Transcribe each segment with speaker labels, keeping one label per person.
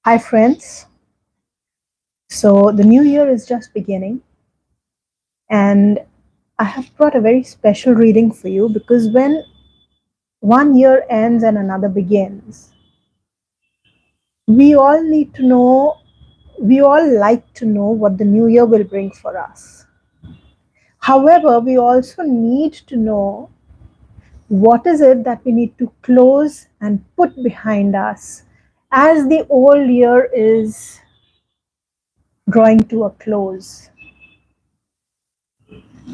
Speaker 1: Hi, friends. So, the new year is just beginning, and I have brought a very special reading for you because when one year ends and another begins, we all need to know, we all like to know what the new year will bring for us. However, we also need to know what is it that we need to close and put behind us as the old year is drawing to a close.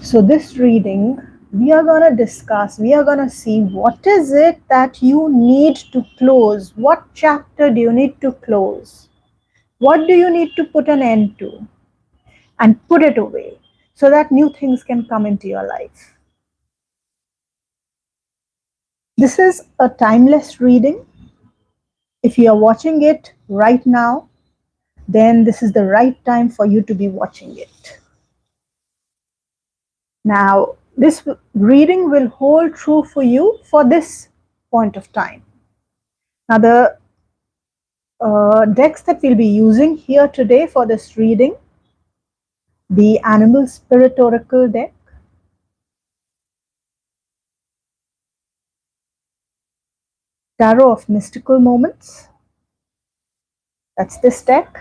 Speaker 1: So, this reading, we are going to discuss, we are going to see what is it that you need to close. What chapter do you need to close? What do you need to put an end to and put it away so that new things can come into your life? This is a timeless reading. If you are watching it right now, then this is the right time for you to be watching it. Now, this reading will hold true for you for this point of time. Now, the decks that we'll be using here today for this reading, the Animal Spirit Oracle deck, Tarot of Mystical Moments, that's this deck,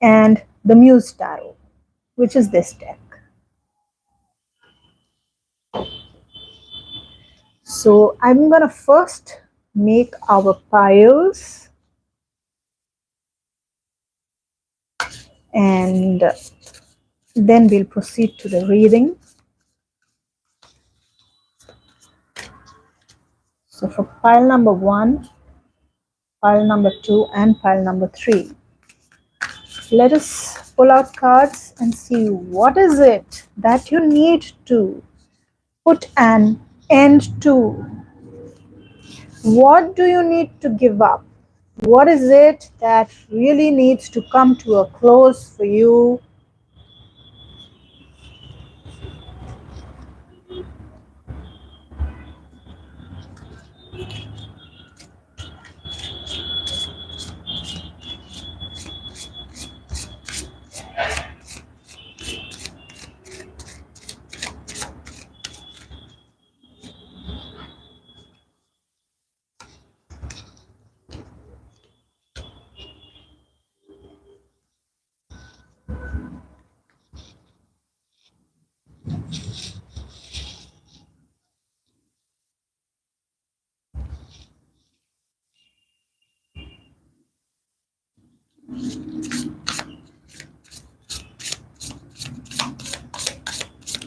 Speaker 1: and the Muse Tarot, which is this deck. So I'm going to first make our piles, and then we'll proceed to the reading. So for pile number 1, pile number 2, and pile number 3, let us pull out cards and see what is it that you need to put an end to. What do you need to give up? What is it that really needs to come to a close for you?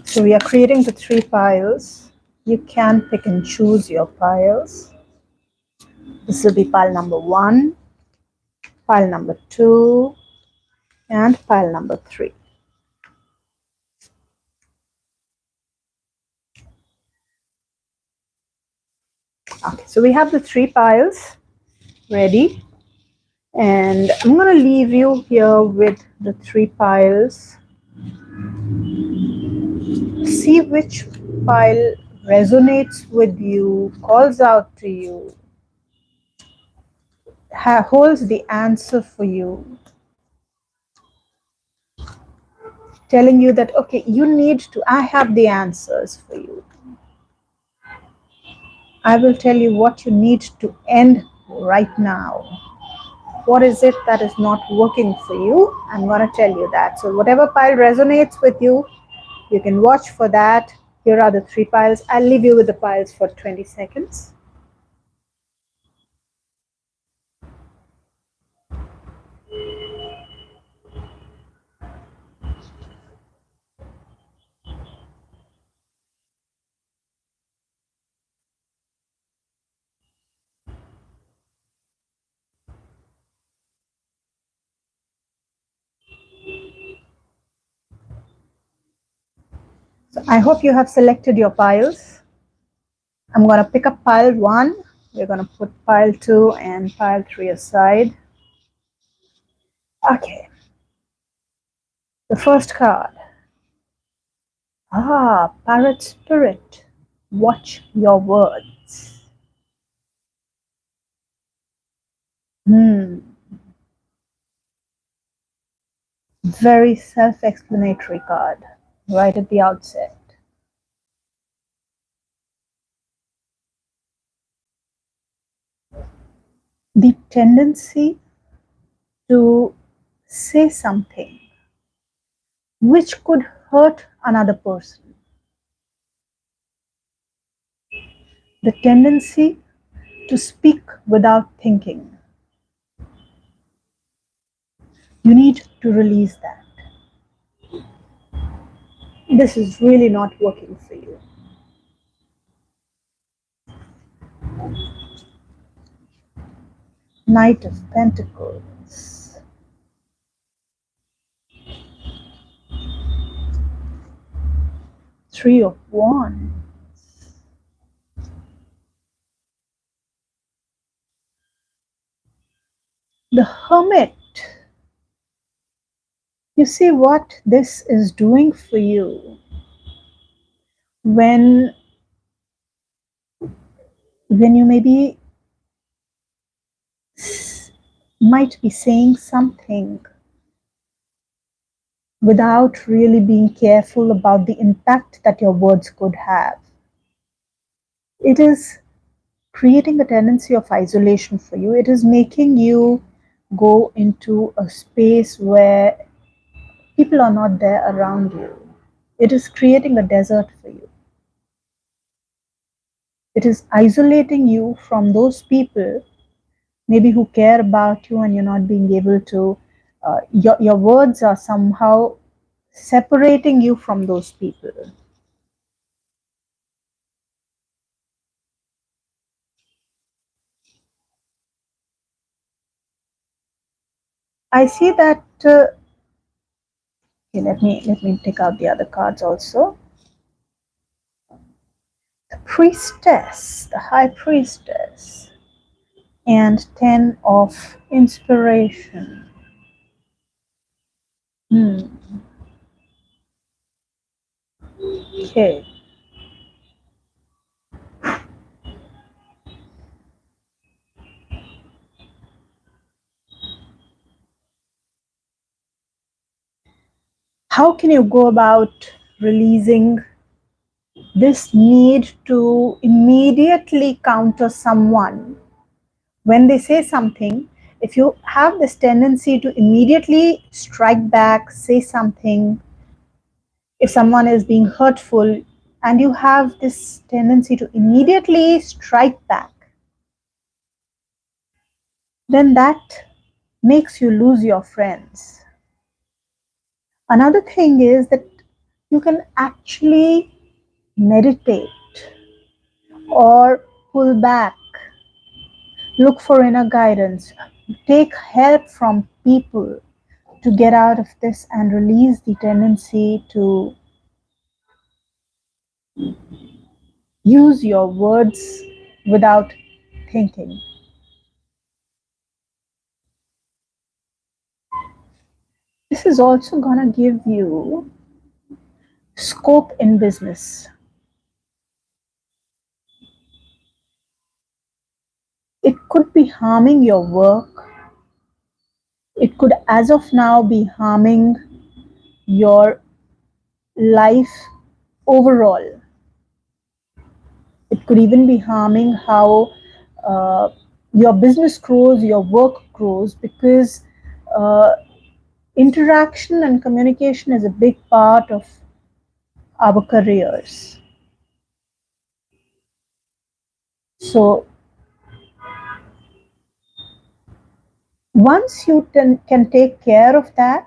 Speaker 1: So we are creating the 3 piles. You can pick and choose your piles. This will be pile number 1, pile number 2, and pile number 3. Okay, so we have the 3 piles ready, and I'm going to leave you here with the 3 piles. See which pile resonates with you, calls out to you, holds the answer for you, telling you that, okay, you need to, I have the answers for you. I will tell you what you need to end right now. What is it that is not working for you? I'm going to tell you that. So whatever pile resonates with you, you can watch for that. Here are the 3 piles. I'll leave you with the piles for 20 seconds. So I hope you have selected your piles. I'm going to pick up pile 1. We're going to put pile 2 and pile 3 aside. Okay. The first card. Parrot Spirit. Watch your words. Hmm. Very self explanatory card right at the outset. The tendency to say something which could hurt another person, the tendency to speak without thinking. You need to release that. This is really not working for you. Knight of Pentacles, Three of Wands, the Hermit. You see what this is doing for you when you maybe might be saying something without really being careful about the impact that your words could have. It is creating a tendency of isolation for you. It is making you go into a space where people are not there around you. It is creating a desert for you. It is isolating you from those people, maybe who care about you, and you're not being able to, your words are somehow separating you from those people. I see that. Okay, let me take out the other cards also. The Priestess, the High Priestess, and Ten of Inspiration. Hmm. Okay. How can you go about releasing this need to immediately counter someone when they say something? If you have this tendency to immediately strike back, say something, if someone is being hurtful, and you have this tendency to immediately strike back, then that makes you lose your friends. Another thing is that you can actually meditate or pull back, look for inner guidance, take help from people to get out of this and release the tendency to use your words without thinking. This is also going to give you scope in business. It could be harming your work. It could, as of now, be harming your life overall. It could even be harming how your business grows, your work grows, because uh, interaction and communication is a big part of our careers. So once you can take care of that,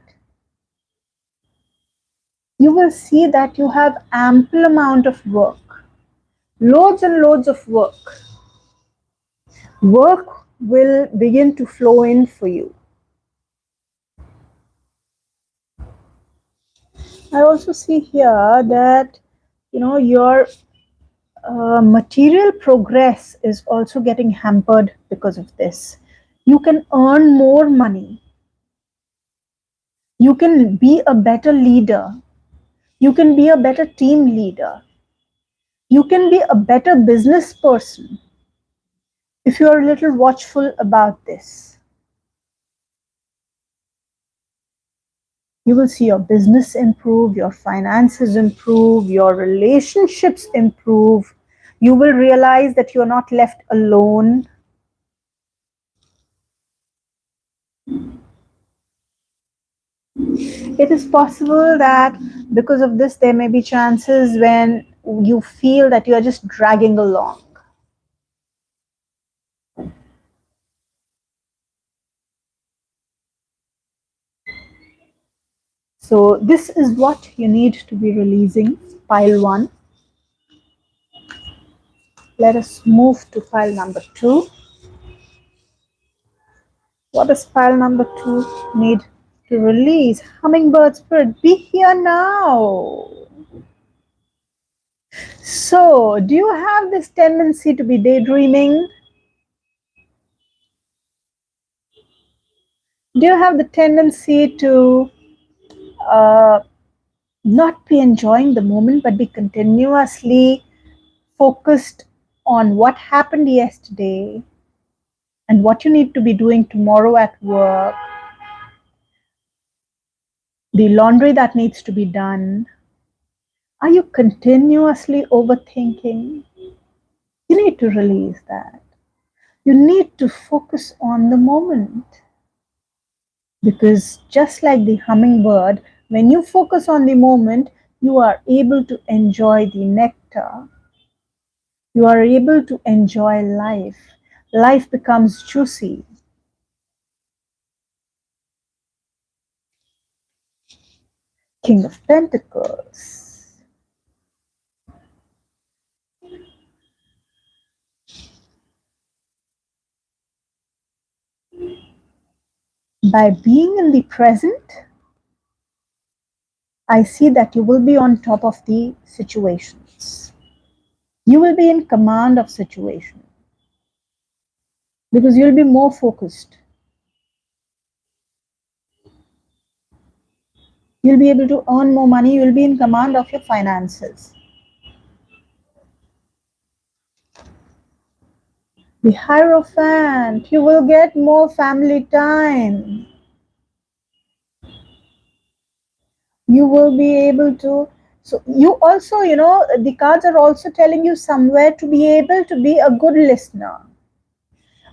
Speaker 1: you will see that you have ample amount of work, loads and loads of work. Work will begin to flow in for you. I also see here that your material progress is also getting hampered because of this. You can earn more money. You can be a better leader. You can be a better team leader. You can be a better business person if you are a little watchful about this. You will see your business improve, your finances improve, your relationships improve. You will realize that you're not left alone. It is possible that because of this, there may be chances when you feel that you are just dragging along. So, this is what you need to be releasing, pile one. Let us move to pile number two. What does pile number two need to release? Hummingbird spirit, be here now. So, do you have this tendency to be daydreaming? Do you have the tendency to uh, not be enjoying the moment but be continuously focused on what happened yesterday and what you need to be doing tomorrow at work, the laundry that needs to be done? Are you continuously overthinking? You need to release that. You need to focus on the moment. Because just like the hummingbird, when you focus on the moment, you are able to enjoy the nectar. You are able to enjoy life. Life becomes juicy. King of Pentacles. By being in the present, I see that you will be on top of the situations. You will be in command of situation because you'll be more focused. You'll be able to earn more money. You'll be in command of your finances. The Hierophant, you will get more family time. You will be able to. So, you also, the cards are also telling you somewhere to be able to be a good listener.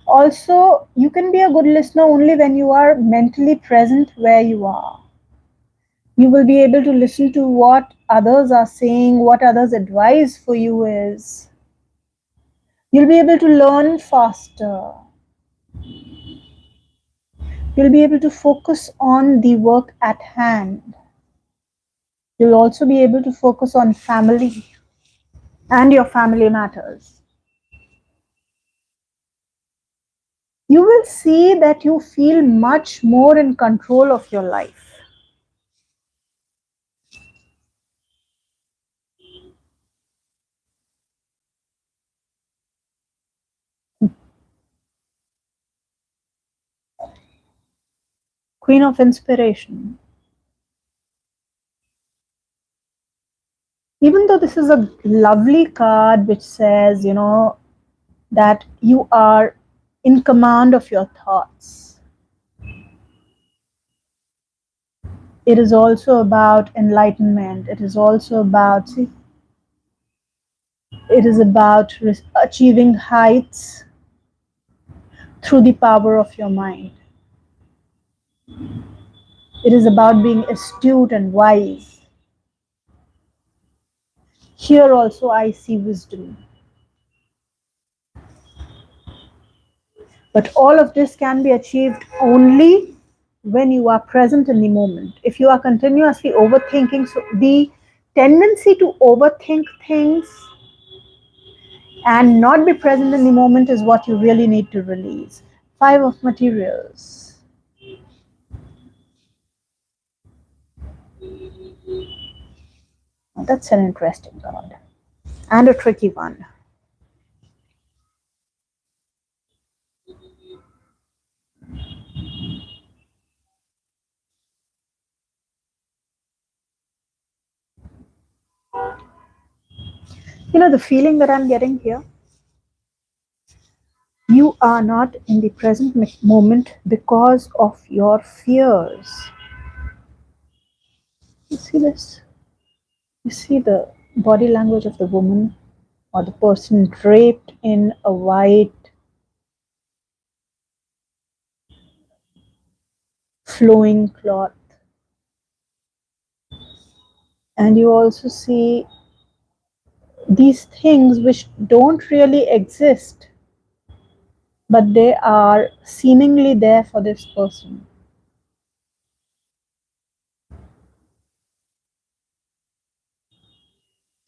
Speaker 1: Also, you can be a good listener only when you are mentally present where you are. You will be able to listen to what others are saying, what others' advice for you is. You'll be able to learn faster. You'll be able to focus on the work at hand. You'll also be able to focus on family and your family matters. You will see that you feel much more in control of your life. Queen of Inspiration. Even though this is a lovely card which says, that you are in command of your thoughts, it is also about enlightenment. It is also about, see, it is about achieving heights through the power of your mind. It is about being astute and wise. Here also I see wisdom. But all of this can be achieved only when you are present in the moment. If you are continuously overthinking, so the tendency to overthink things and not be present in the moment is what you really need to release. Five of Materials. That's an interesting card and a tricky one. The feeling that I'm getting here, you are not in the present moment because of your fears. See this? You see the body language of the woman or the person draped in a white flowing cloth. And you also see these things which don't really exist, but they are seemingly there for this person.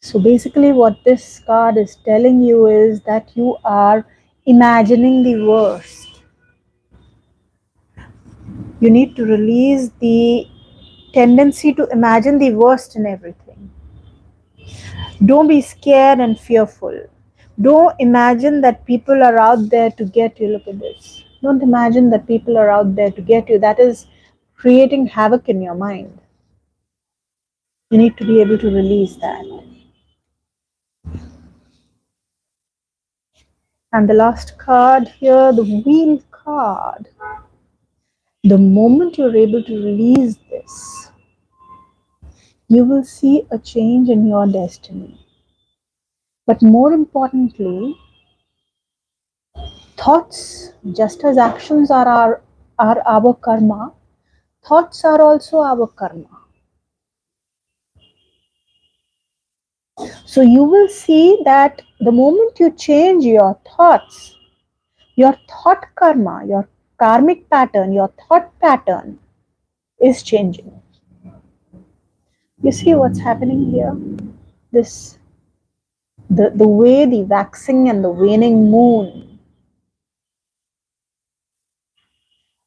Speaker 1: So basically, what this card is telling you is that you are imagining the worst. You need to release the tendency to imagine the worst in everything. Don't be scared and fearful. Don't imagine that people are out there to get you. Look at this. Don't imagine that people are out there to get you. That is creating havoc in your mind. You need to be able to release that. And the last card here, the Wheel card. The moment you're able to release this, you will see a change in your destiny. But more importantly, thoughts, just as actions are our karma, thoughts are also our karma. So you will see that the moment you change your thoughts, your thought karma, your karmic pattern, your thought pattern is changing. You see what's happening here? This the way the waxing and the waning moon.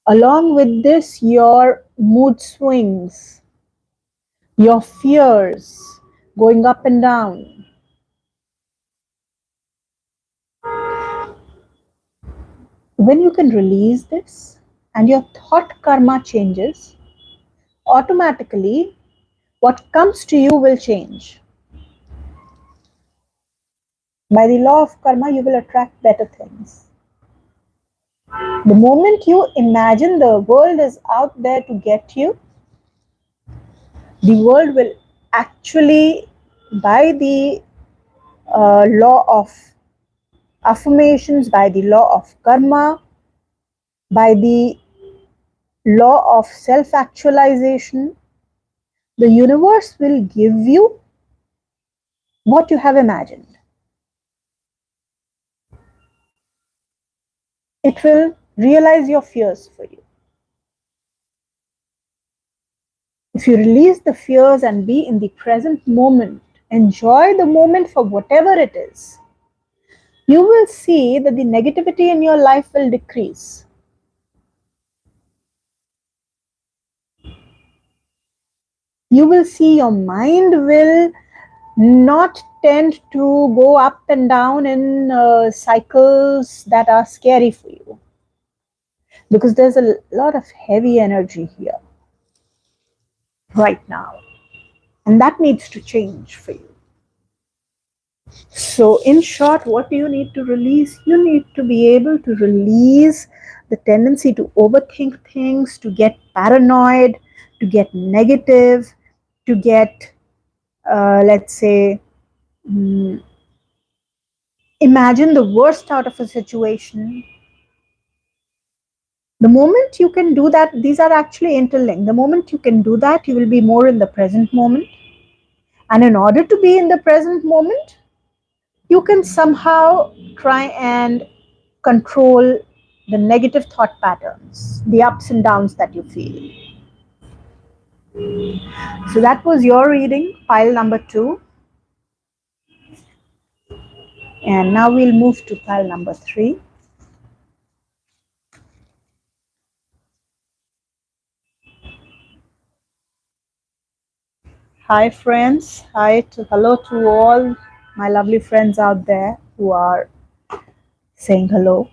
Speaker 1: Along with this, your mood swings, your fears going up and down. When you can release this and your thought karma changes, automatically what comes to you will change. By the law of karma, you will attract better things. The moment you imagine the world is out there to get you, the world will actually, by the law of affirmations, by the law of karma, by the law of self actualization, the universe will give you what you have imagined. It will realize your fears for you. If you release the fears and be in the present moment, enjoy the moment for whatever it is, you will see that the negativity in your life will decrease. You will see your mind will not tend to go up and down in cycles that are scary for you, because there's a lot of heavy energy here right now, and that needs to change for you. So in short, what do you need to release? You need to be able to release the tendency to overthink things, to get paranoid, to get negative, to get let's say imagine the worst out of a situation. The moment you can do that, these are actually interlinked. The moment you can do that, you will be more in the present moment. And in order to be in the present moment, you can somehow try and control the negative thought patterns, the ups and downs that you feel. So that was your reading, pile number 2. And now we'll move to pile number 3. Hi friends, hello to all my lovely friends out there who are saying hello.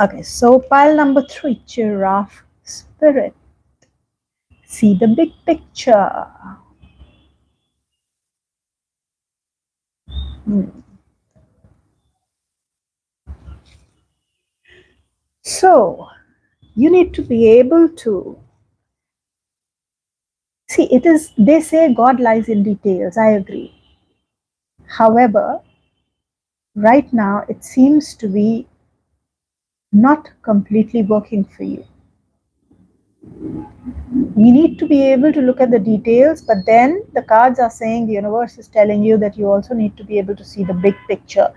Speaker 1: Okay, so pile number 3, giraffe spirit. See the big picture. So you need to be able to See, it is, they say God lies in details. I agree. However, right now it seems to be not completely working for you. You need to be able to look at the details, but then the cards are saying, the universe is telling you that you also need to be able to see the big picture.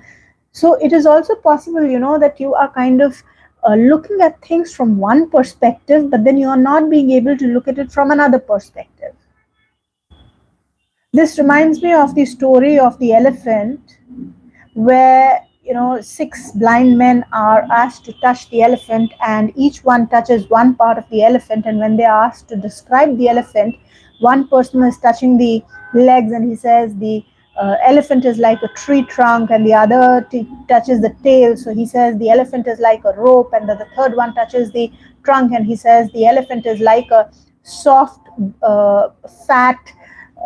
Speaker 1: So it is also possible, that you are kind of looking at things from one perspective, but then you are not being able to look at it from another perspective. This reminds me of the story of the elephant, where six blind men are asked to touch the elephant, and each one touches one part of the elephant, and when they are asked to describe the elephant, one person is touching the legs and he says the elephant is like a tree trunk, and the other touches the tail, so he says the elephant is like a rope, and the third one touches the trunk and he says the elephant is like a soft fat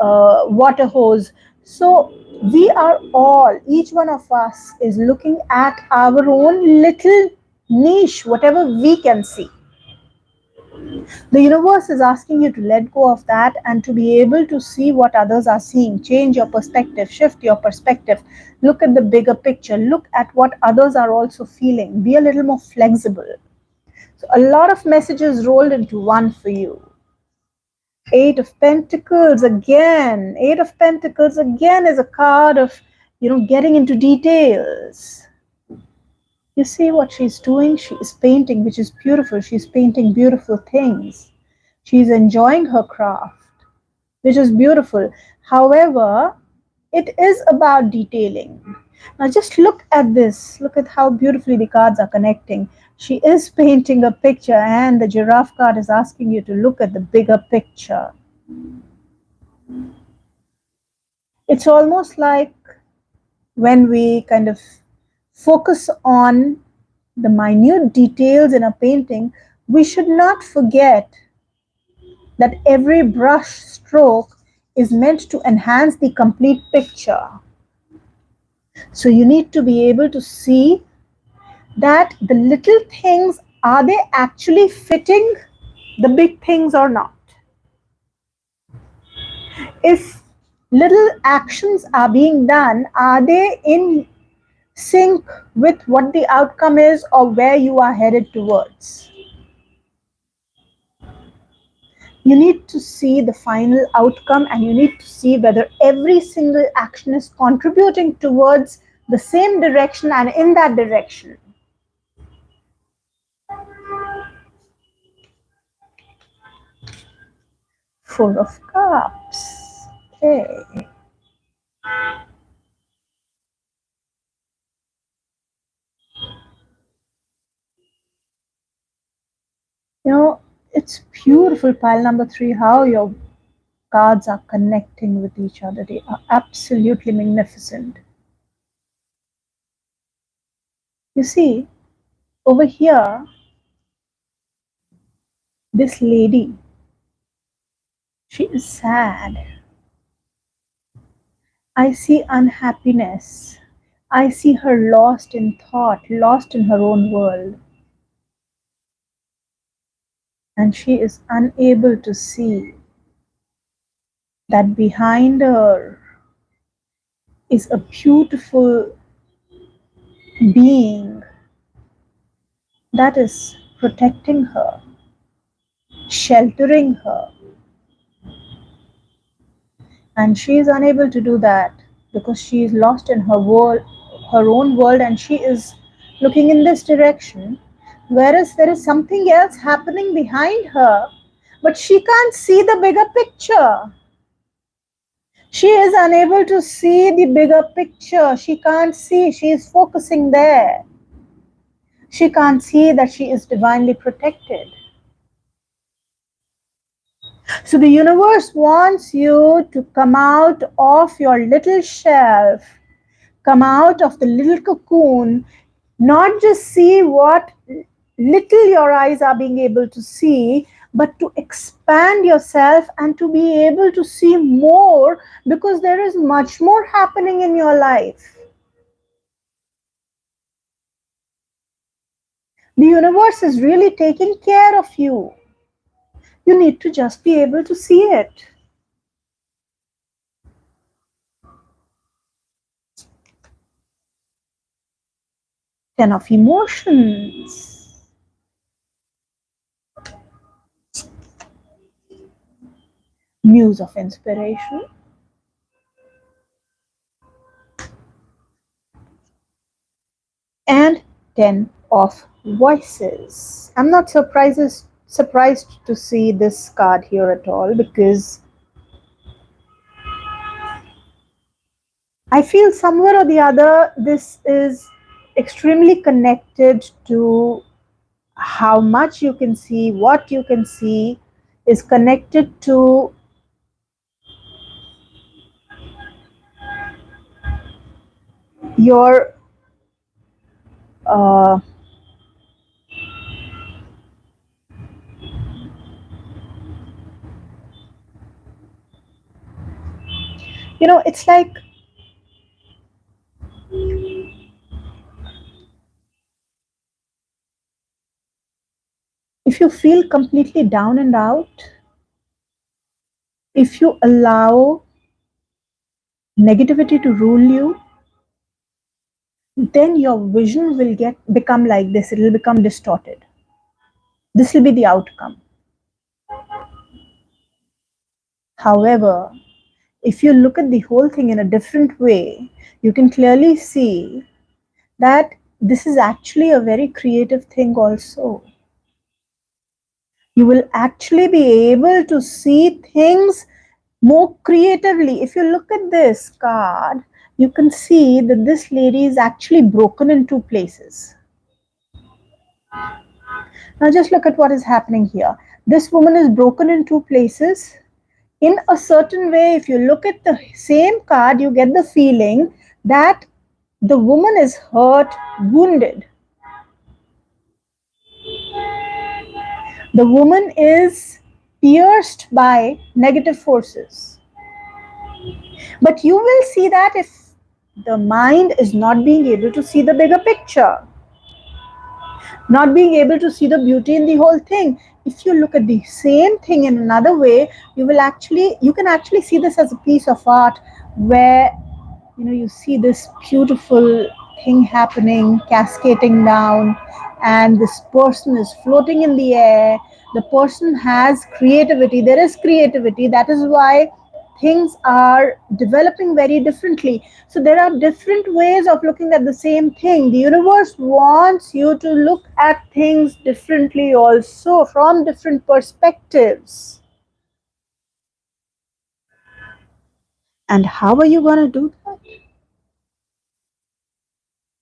Speaker 1: water hose. So we are all, each one of us is looking at our own little niche, whatever we can see. The universe is asking you to let go of that and to be able to see what others are seeing. Change your perspective, shift your perspective, look at the bigger picture, look at what others are also feeling, be a little more flexible. So a lot of messages rolled into one for you. Eight of Pentacles again. Eight of Pentacles again is a card of, getting into details. You see what she's doing? She is painting, which is beautiful. She's painting beautiful things. She's enjoying her craft, which is beautiful. However, it is about detailing. Now just look at this. Look at how beautifully the cards are connecting. She is painting a picture, and the giraffe card is asking you to look at the bigger picture. It's almost like when we kind of focus on the minute details in a painting, we should not forget that every brush stroke is meant to enhance the complete picture. So you need to be able to see that the little things, are they actually fitting the big things or not? If little actions are being done, are they in sync with what the outcome is or where you are headed towards? You need to see the final outcome, and you need to see whether every single action is contributing towards the same direction and in that direction. Four of Cups. Okay. It's beautiful, pile number 3, how your cards are connecting with each other. They are absolutely magnificent. You see, over here, this lady, she is sad. I see unhappiness. I see her lost in thought, lost in her own world. And she is unable to see that behind her is a beautiful being that is protecting her, sheltering her. And she is unable to do that because she is lost in her world, her own world, and she is looking in this direction, whereas there is something else happening behind her, but she can't see the bigger picture. She is unable to see the bigger picture. She can't see. She is focusing there. She can't see that she is divinely protected. So the universe wants you to come out of your little shelf, come out of the little cocoon, not just see what little your eyes are being able to see, but to expand yourself and to be able to see more, because there is much more happening in your life. The universe is really taking care of you. You need to just be able to see it. Ten of emotions. Muse of inspiration. And ten of voices. I'm not surprised to see this card here at all, because I feel somewhere or the other this is extremely connected to how much you can see, what you can see is connected to your uh, it's like if you feel completely down and out, if you allow negativity to rule you, then your vision will get become like this. It will become distorted. This will be the outcome. However, if you look at the whole thing in a different way, you can clearly see that this is actually a very creative thing also. You will actually be able to see things more creatively. If you look at this card, you can see that this lady is actually broken in two places. Now just look at what is happening here. This woman is broken in two places. In a certain way, if you look at the same card, you get the feeling that the woman is hurt, wounded. The woman is pierced by negative forces. But you will see that if the mind is not being able to see the bigger picture, not being able to see the beauty in the whole thing, if you look at the same thing in another way, you can actually see this as a piece of art where you see this beautiful thing happening, cascading down, and this person is floating in the air. The person has creativity. There is creativity. That is why things are developing very differently. So there are different ways of looking at the same thing. The universe wants you to look at things differently also, from different perspectives. And how are you going to do that?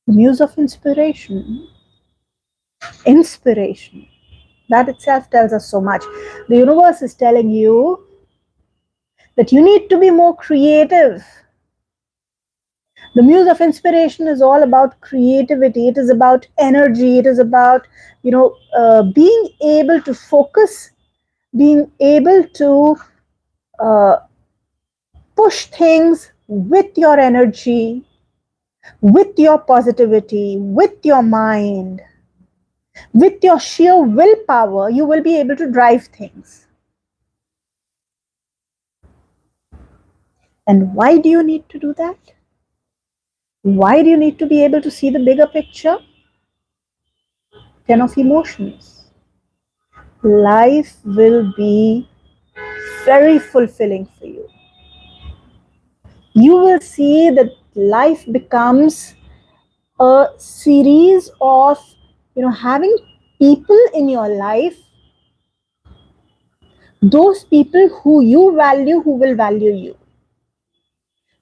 Speaker 1: The muse of inspiration. Inspiration. That itself tells us so much. The universe is telling you that you need to be more creative. The muse of inspiration is all about creativity. It is about energy. It is about, being able to focus, being able to uh, push things with your energy, with your positivity, with your mind, with your sheer willpower. You will be able to drive things. And why do you need to do that? Why do you need to be able to see the bigger picture? Ten of emotions. Life will be very fulfilling for you. You will see that life becomes a series of, having people in your life, those people who you value, who will value you.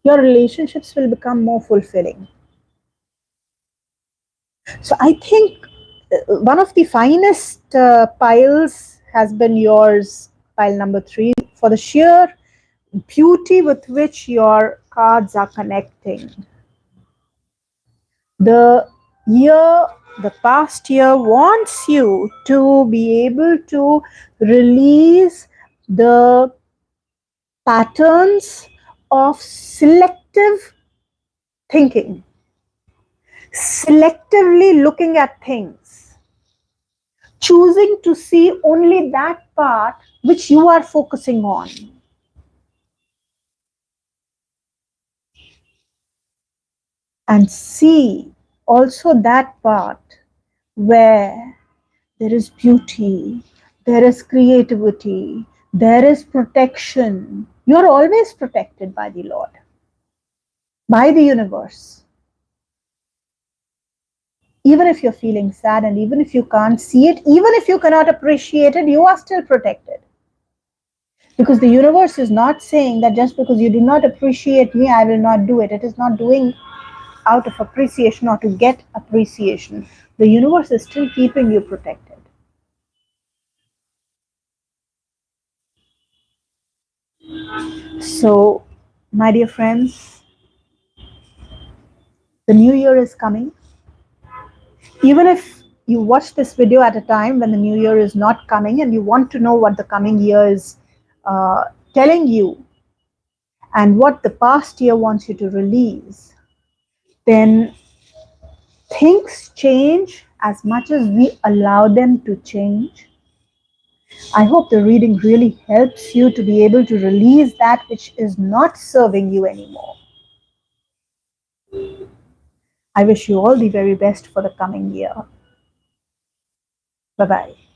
Speaker 1: Your relationships will become more fulfilling. So I think one of the finest piles has been yours, pile number 3, for the sheer beauty with which your cards are connecting. The year, the past year wants you to be able to release the patterns of selective thinking, selectively looking at things, choosing to see only that part which you are focusing on. And see also that part where there is beauty, there is creativity, there is protection. You're always protected by the Lord, by the universe. Even if you're feeling sad and even if you can't see it, even if you cannot appreciate it, you are still protected. Because the universe is not saying that just because you do not appreciate me, I will not do it. It is not doing out of appreciation or to get appreciation. The universe is still keeping you protected. So, my dear friends, the new year is coming. Even if you watch this video at a time when the new year is not coming and you want to know what the coming year is telling you and what the past year wants you to release, then things change as much as we allow them to change. I hope the reading really helps you to be able to release that which is not serving you anymore. I wish you all the very best for the coming year. Bye bye.